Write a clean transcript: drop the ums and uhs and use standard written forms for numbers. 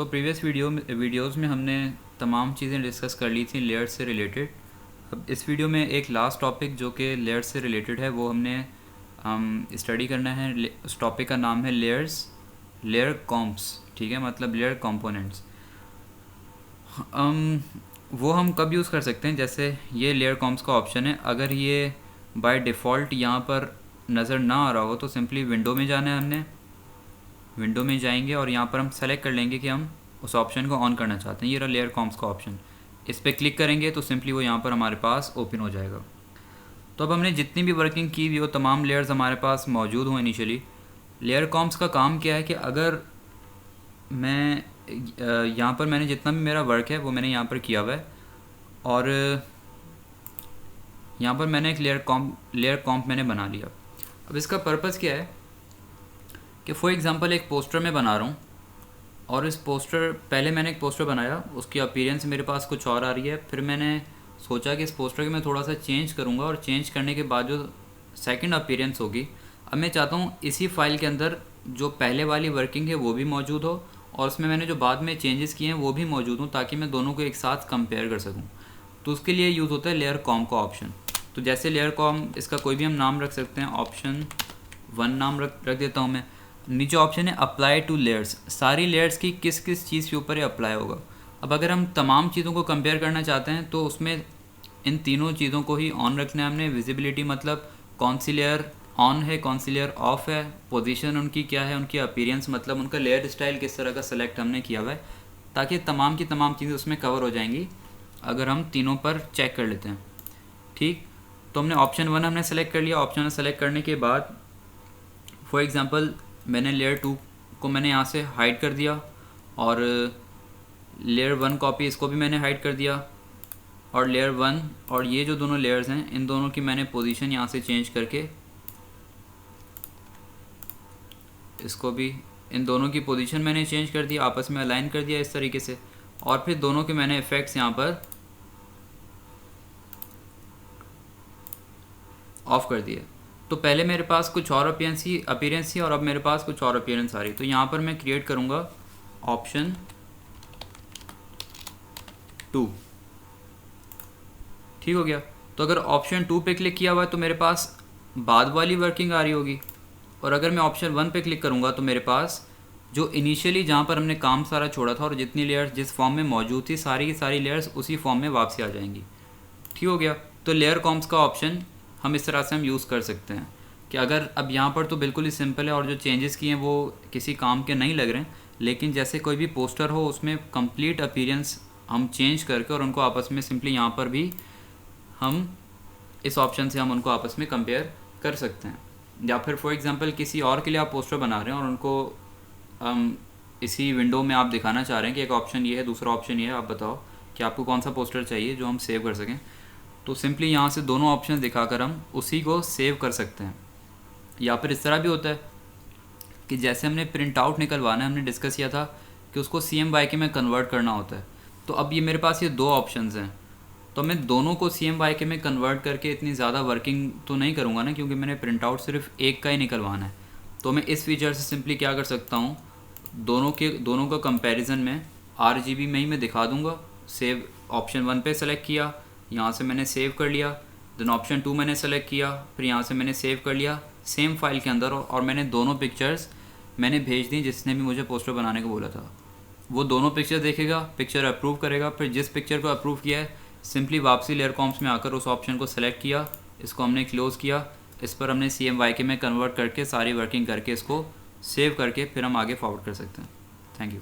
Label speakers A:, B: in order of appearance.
A: तो previous videos में हमने तमाम चीज़ें डिस्कस कर ली थी लेयर्स से रिलेटेड। अब इस वीडियो में एक लास्ट टॉपिक जो कि लेयर्स से रिलेटेड है वो हम स्टडी करना है। उस टॉपिक का नाम है लेयर कॉम्प्स, ठीक है, मतलब लेयर कंपोनेंट्स। वो हम कब यूज़ कर सकते हैं, जैसे ये लेयर कॉम्प्स का ऑप्शन है, अगर ये बाय डिफ़ॉल्ट यहाँ पर नज़र ना आ रहा हो तो सिंपली विंडो में जाना है। हमने विंडो में जाएंगे और यहाँ पर हम सेलेक्ट कर लेंगे कि हम उस ऑप्शन को ऑन करना चाहते हैं। ये रहा लेयर कॉम्प्स का ऑप्शन, इस पर क्लिक करेंगे तो सिंपली वो यहाँ पर हमारे पास ओपन हो जाएगा। तो अब हमने जितनी भी वर्किंग की हुई हो, तमाम लेयर्स हमारे पास मौजूद हों इनिशियली। लेयर कॉम्प्स का काम क्या है कि अगर मैं यहाँ पर मैंने जितना भी मेरा वर्क है वो मैंने यहाँ पर किया हुआ है और यहाँ पर मैंने एक लेयर कॉम्प मैंने बना लिया। अब इसका पर्पज़ क्या है कि फॉर एग्ज़ाम्पल एक पोस्टर मैं बना रहा हूँ और इस पोस्टर पहले मैंने एक पोस्टर बनाया, उसकी अपीयरेंस मेरे पास कुछ और आ रही है। फिर मैंने सोचा कि इस पोस्टर को मैं थोड़ा सा चेंज करूँगा और चेंज करने के बाद जो सेकंड अपीयरेंस होगी, अब मैं चाहता हूँ इसी फाइल के अंदर जो पहले वाली वर्किंग है वो भी मौजूद हो और उसमें मैंने जो बाद में चेंजेस किए हैं वो भी मौजूद हों, ताकि मैं दोनों को एक साथ कंपेयर कर सकूँ। तो उसके लिए यूज़ होता है लेयर कॉम्प का ऑप्शन। तो जैसे लेयर कॉम्प, इसका कोई भी हम नाम रख सकते हैं, ऑप्शन 1 नाम रख देता हूँ मैं। नीचे ऑप्शन है अप्लाई टू लेयर्स, सारी लेयर्स की किस किस चीज़ के ऊपर ये अप्लाई होगा। अब अगर हम तमाम चीज़ों को कंपेयर करना चाहते हैं तो उसमें इन तीनों चीज़ों को ही ऑन रखना है हमने। विजिबिलिटी मतलब कौन सी लेयर ऑन है, कौन सी लेयर ऑफ है, पोजीशन उनकी क्या है, उनकी अपीयरेंस मतलब उनका लेयर स्टाइल किस तरह का सेलेक्ट हमने किया हुआ है, ताकि तमाम की तमाम चीज़ें उसमें कवर हो जाएंगी अगर हम तीनों पर चेक कर लेते हैं। ठीक, तो हमने ऑप्शन 1 हमने सेलेक्ट कर लिया। ऑप्शन 1 सेलेक्ट करने के बाद फॉर एग्ज़ाम्पल मैंने लेयर 2 को मैंने यहाँ से हाइड कर दिया और लेयर 1 कॉपी इसको भी मैंने हाइड कर दिया और लेयर 1 और ये जो दोनों लेयर्स हैं इन दोनों की मैंने पोजीशन यहाँ से चेंज करके इसको भी, इन दोनों की पोजीशन मैंने चेंज कर दिया, आपस में अलाइन कर दिया इस तरीके से। और फिर दोनों के मैंने इफ़ेक्ट्स यहाँ पर ऑफ कर दिए। तो पहले मेरे पास कुछ और अपीयरेंस थी और अब मेरे पास कुछ और अपीयरेंस आ रही। तो यहाँ पर मैं क्रिएट करूँगा ऑप्शन 2, ठीक हो गया। तो अगर ऑप्शन 2 पे क्लिक किया हुआ है तो मेरे पास बाद वाली वर्किंग आ रही होगी, और अगर मैं ऑप्शन 1 पे क्लिक करूँगा तो मेरे पास जो इनिशियली जहाँ पर हमने काम सारा छोड़ा था और जितनी लेयर्स जिस फॉर्म में मौजूद थी सारी की सारी लेयर्स उसी फॉर्म में वापसी आ जाएंगी, ठीक हो गया। तो लेयर कॉम्प्स का ऑप्शन हम इस तरह से हम यूज़ कर सकते हैं कि अगर अब यहाँ पर तो बिल्कुल ही सिंपल है और जो चेंजेस किए हैं वो किसी काम के नहीं लग रहे हैं, लेकिन जैसे कोई भी पोस्टर हो उसमें कंप्लीट अपीयरेंस हम चेंज करके और उनको आपस में सिंपली यहाँ पर भी हम इस ऑप्शन से हम उनको आपस में कंपेयर कर सकते हैं। या फिर फॉर एग्जांपल किसी और के लिए आप पोस्टर बना रहे हैं और उनको इसी विंडो में आप दिखाना चाह रहे हैं कि एक ऑप्शन ये है, दूसरा ऑप्शन ये है, आप बताओ कि आपको कौन सा पोस्टर चाहिए जो हम सेव कर सकें। तो सिंपली यहाँ से दोनों ऑप्शन दिखाकर हम उसी को सेव कर सकते हैं। या फिर इस तरह भी होता है कि जैसे हमने प्रिंट आउट निकलवाना है, हमने डिस्कस किया था कि उसको CMYK में कन्वर्ट करना होता है। तो अब ये मेरे पास ये दो ऑप्शंस हैं, तो मैं दोनों को CMYK में कन्वर्ट करके इतनी ज़्यादा वर्किंग तो नहीं करूँगा ना, क्योंकि मैंने प्रिंट आउट सिर्फ एक का ही निकलवाना है। तो मैं इस फीचर से सिंपली क्या कर सकता हूँ, दोनों का कंपैरिजन में RGB में ही मैं दिखा दूँगा। सेव ऑप्शन 1 पे सेलेक्ट किया, यहाँ से मैंने सेव कर लिया, देन ऑप्शन 2 मैंने सेलेक्ट किया, फिर यहाँ से मैंने सेव कर लिया सेम फाइल के अंदर, और मैंने दोनों पिक्चर्स मैंने भेज दी जिसने भी मुझे पोस्टर बनाने को बोला था। वो दोनों पिक्चर देखेगा, पिक्चर अप्रूव करेगा, फिर जिस पिक्चर को अप्रूव किया है सिंपली वापसी लेयर कॉम्प्स में आकर उस ऑप्शन को सेलेक्ट किया, इसको हमने क्लोज़ किया, इस पर हमने CMYK में कन्वर्ट करके सारी वर्किंग करके इसको सेव करके फिर हम आगे फॉरवर्ड कर सकते हैं। Thank you.